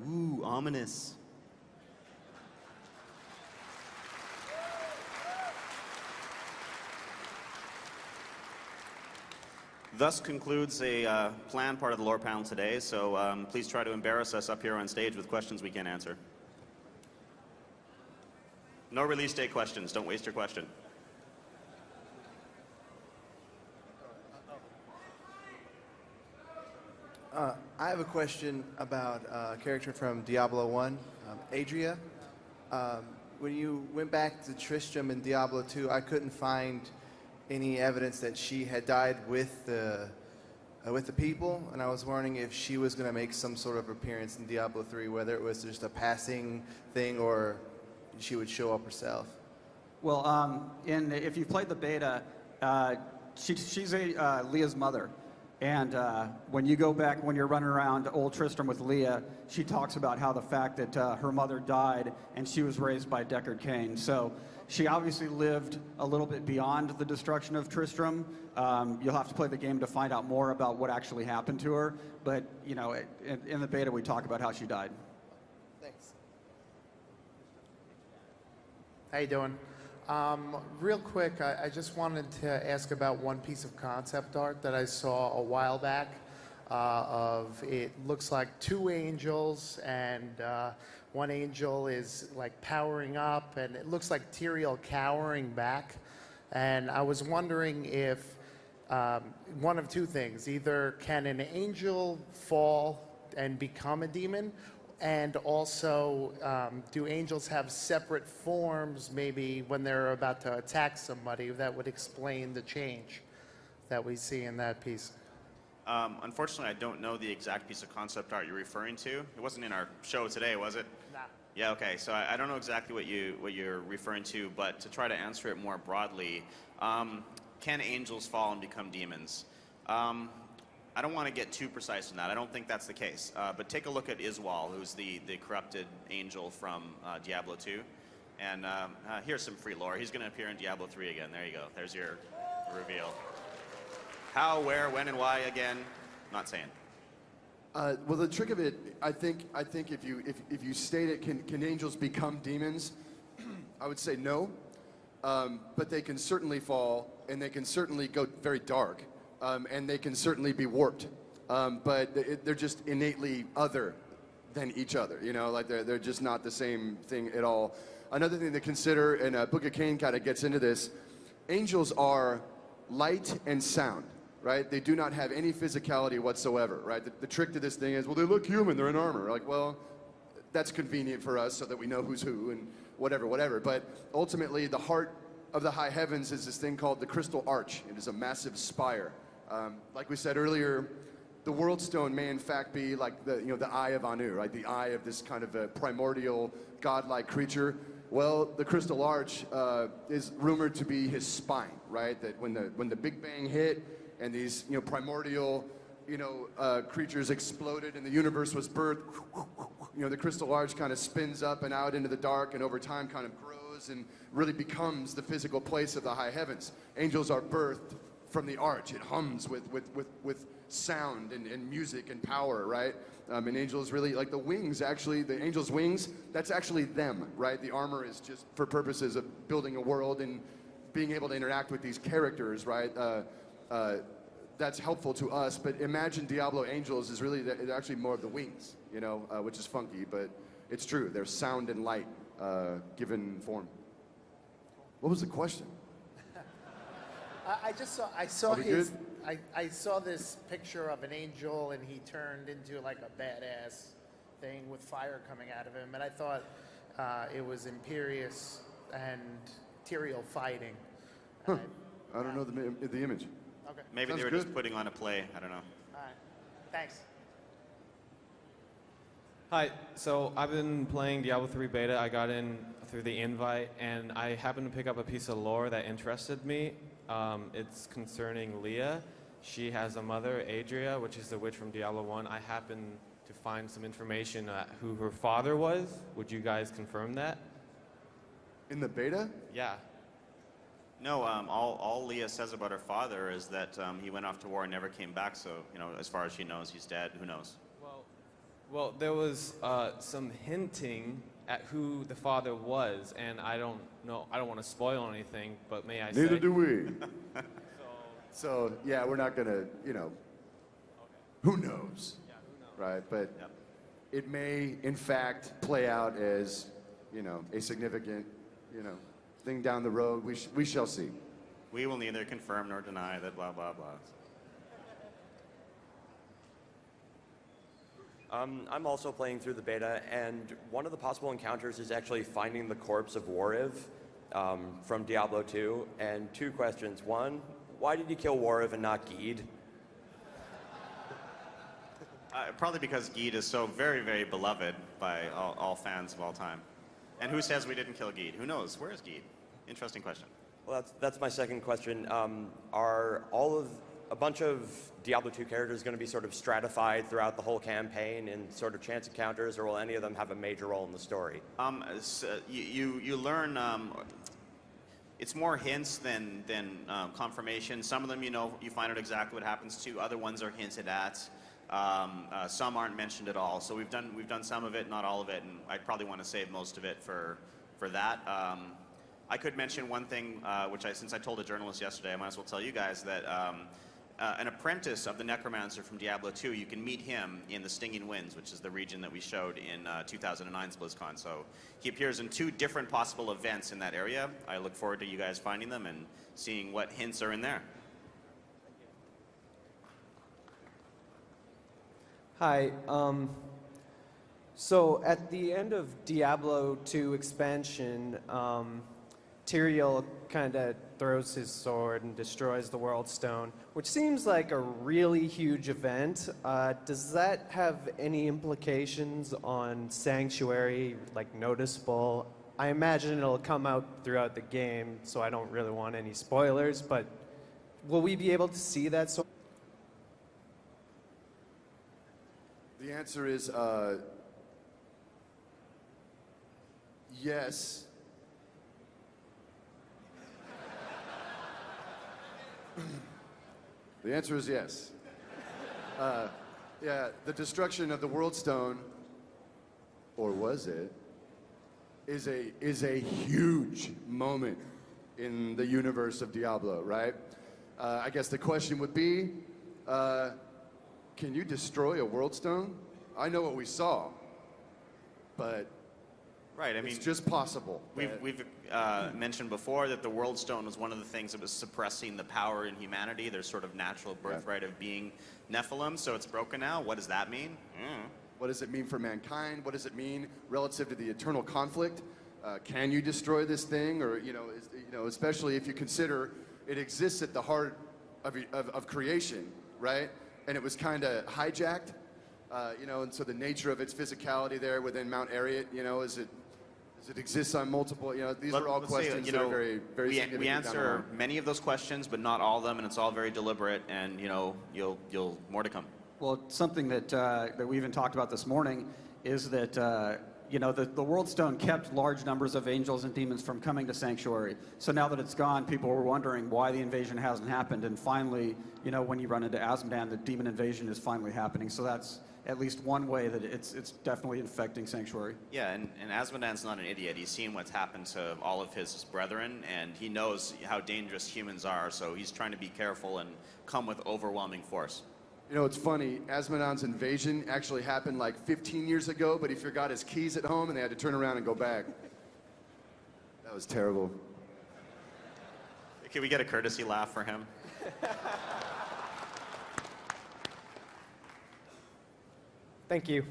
Ooh, ominous. Thus concludes a planned part of the lore panel today, so please try to embarrass us up here on stage with questions we can't answer. No release date questions. Don't waste your question. I have a question about a character from Diablo 1, Adria. When you went back to Tristram in Diablo 2, I couldn't find any evidence that she had died with the people, and I was wondering if she was going to make some sort of appearance in Diablo 3, whether it was just a passing thing or she would show up herself. Well, if you've played the beta, she's Leah's mother. And when you go back, when you're running around Old Tristram with Leah, she talks about how the fact that her mother died and she was raised by Deckard Cain. So she obviously lived a little bit beyond the destruction of Tristram. You'll have to play the game to find out more about what actually happened to her. But, you know, in the beta, we talk about how she died. Thanks. How you doing? Real quick, I just wanted to ask about one piece of concept art that I saw a while back. It looks like two angels, and one angel is like powering up, and it looks like Tyrael cowering back. And I was wondering if one of two things: either can an angel fall and become a demon, and also, do angels have separate forms, maybe when they're about to attack somebody, that would explain the change that we see in that piece? Unfortunately, I don't know the exact piece of concept art you're referring to. It wasn't in our show today, was it? Nah. Yeah, okay. So I don't know exactly what you're referring to, but to try to answer it more broadly, can angels fall and become demons? I don't want to get too precise in that. I don't think that's the case. But take a look at Iswal, who's the corrupted angel from Diablo 2. And here's some free lore. He's going to appear in Diablo 3 again. There you go. There's your reveal. How, where, when, and why again? Not saying. Well, the trick of it, I think if you state it, can angels become demons? I would say no. But they can certainly fall, and they can certainly go very dark. And they can certainly be warped, but they're just innately other than each other. You know, like they're just not the same thing at all. Another thing to consider, and Book of Cain kind of gets into this, angels are light and sound, right? They do not have any physicality whatsoever, right? The trick to this thing is, well, they look human, they're in armor. Like, well, that's convenient for us so that we know who's who and whatever. But ultimately, the heart of the high heavens is this thing called the Crystal Arch. It is a massive spire. Like we said earlier, the World Stone may in fact be like the eye of Anu, right? The eye of this kind of a primordial, godlike creature. Well, the Crystal Arch is rumored to be his spine, right? That when the Big Bang hit and these primordial creatures exploded and the universe was birthed, the Crystal Arch kind of spins up and out into the dark, and over time kind of grows and really becomes the physical place of the high heavens. Angels are birthed from the arch. It hums with sound and music and power, right? And angels really, like the wings, actually, the angel's wings, that's actually them, right? The armor is just for purposes of building a world and being able to interact with these characters, right? That's helpful to us, but imagine Diablo angels is really actually more of the wings, which is funky, but it's true. They're sound and light given form. What was the question? I saw this picture of an angel, and he turned into like a badass thing with fire coming out of him, and I thought it was Imperius and Tyrael fighting. Huh. I don't know the image. Okay. Maybe Sounds they were good. just putting on a play. I don't know. All right. Thanks. Hi, so I've been playing Diablo 3 beta. I got in through the invite, and I happened to pick up a piece of lore that interested me. It's concerning Leah. She has a mother, Adria, which is the witch from Diablo 1. I happened to find some information who her father was. Would you guys confirm that? In the beta? Yeah. No, all Leah says about her father is that he went off to war and never came back. So, as far as she knows, he's dead. Who knows? Well, Well, there was some hinting at who the father was, and I don't know. I don't want to spoil anything, but may I say? Neither do we. So yeah, we're not gonna, who knows, right? But Yep. it may, in fact, play out as, a significant, thing down the road. We shall see. We will neither confirm nor deny that blah, blah, blah. I'm also playing through the beta, and one of the possible encounters is actually finding the corpse of Wariv from Diablo 2. And two questions. One, why did you kill Wariv and not Geed? Probably because Geed is so very, very beloved by all fans of all time. And who says we didn't kill Geed? Who knows? Where is Geed? Interesting question. Well, that's my second question. Are a bunch of Diablo 2 characters going to be sort of stratified throughout the whole campaign in sort of chance encounters, or will any of them have a major role in the story? You learn. It's more hints than confirmation. Some of them, you find out exactly what happens to. Other ones are hinted at. Some aren't mentioned at all. So we've done some of it, not all of it, and I'd probably want to save most of it for that. I could mention one thing, since I told a journalist yesterday, I might as well tell you guys that an apprentice of the Necromancer from Diablo 2, you can meet him in the Stinging Winds, which is the region that we showed in 2009's Blizzcon. So he appears in 2 different possible events in that area. I look forward to you guys finding them and seeing what hints are in there. Hi. So at the end of Diablo 2 expansion, Tyrael kind of throws his sword and destroys the World Stone, which seems like a really huge event. Does that have any implications on Sanctuary, like noticeable? I imagine it'll come out throughout the game, so I don't really want any spoilers, but will we be able to see that sword? The answer is yes. The answer is yes. Yeah, the destruction of the World Stone, or was it, is a huge moment in the universe of Diablo, right? I guess the question would be, can you destroy a World Stone? I know what we saw, but Right, I mean, it's just possible. We've mentioned before that the World Stone was one of the things that was suppressing the power in humanity, their sort of natural birthright of being Nephilim, so it's broken now. What does that mean? What does it mean for mankind? What does it mean relative to the eternal conflict? Can you destroy this thing? Or, especially if you consider it exists at the heart of creation, right? And it was kind of hijacked, and so the nature of its physicality there within Mount Arreat, does it exist on multiple, these are all questions that are very, very significant. We answer many of those questions, but not all of them, and it's all very deliberate, and, you'll more to come. Well, something that we even talked about this morning is that the World Stone kept large numbers of angels and demons from coming to Sanctuary. So now that it's gone, people were wondering why the invasion hasn't happened. And finally, when you run into Azmodan, the demon invasion is finally happening. So that's at least one way that it's definitely infecting Sanctuary. Yeah, and Azmodan's not an idiot. He's seen what's happened to all of his brethren, and he knows how dangerous humans are. So he's trying to be careful and come with overwhelming force. It's funny, Azmodan's invasion actually happened like 15 years ago, but he forgot his keys at home and they had to turn around and go back. That was terrible. Can we get a courtesy laugh for him? Thank you.